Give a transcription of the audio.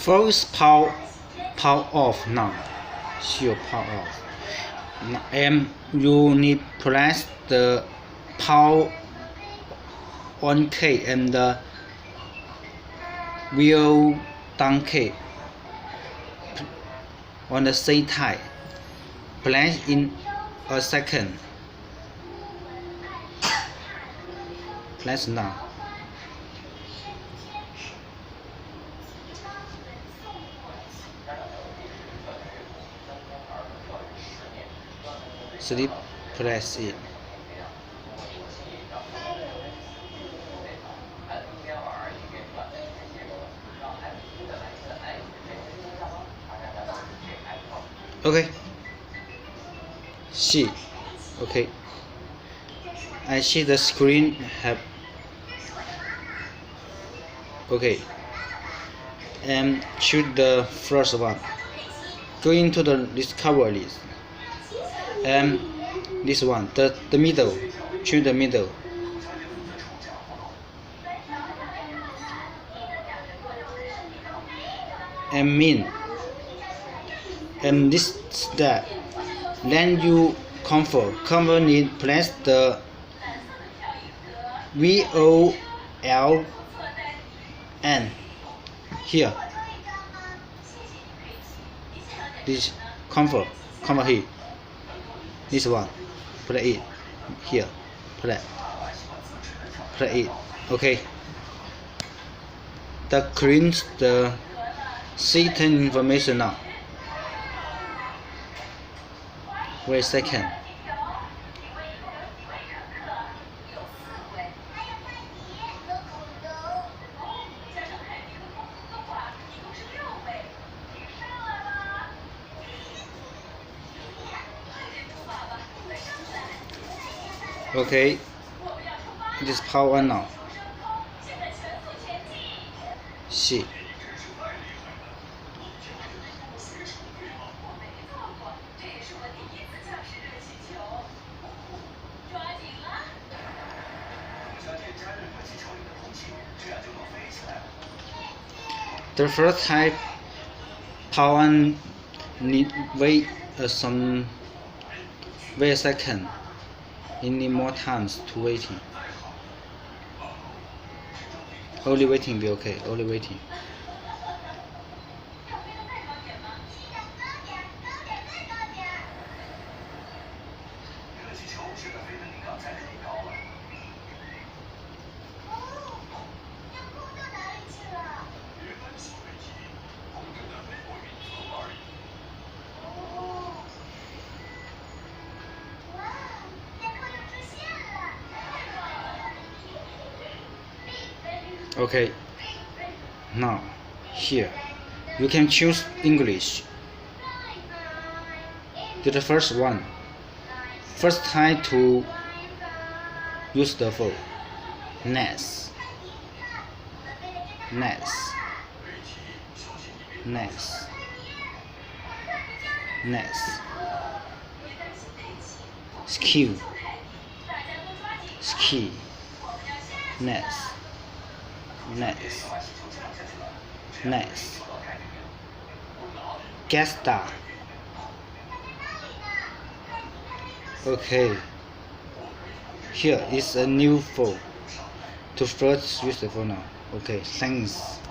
First power off now. Show power off. And you need press the power on key and the wheel down key on the same time. Press in a second. Press now. Sleep, press it. Okay. See. Okay. I see the screen have. Okay. And choose the first one. Go into the discover list. And this one, the middle. Choose the middle. And min. And this step. Then you comfort need press the VOLN here. This comfort here. This one, put it here, put it. Okay. That cleans the system information now. Wait a second. Okay, this power on now. See. The first type power on need wait a second. You need more times to waiting. Only waiting be okay. Only waiting. Okay. Now, here, you can choose English. Do the first one. First time to use the phone. Next. Skill. Next. Get start. Okay. Here is a new phone. To first use the phone now. Okay, thanks.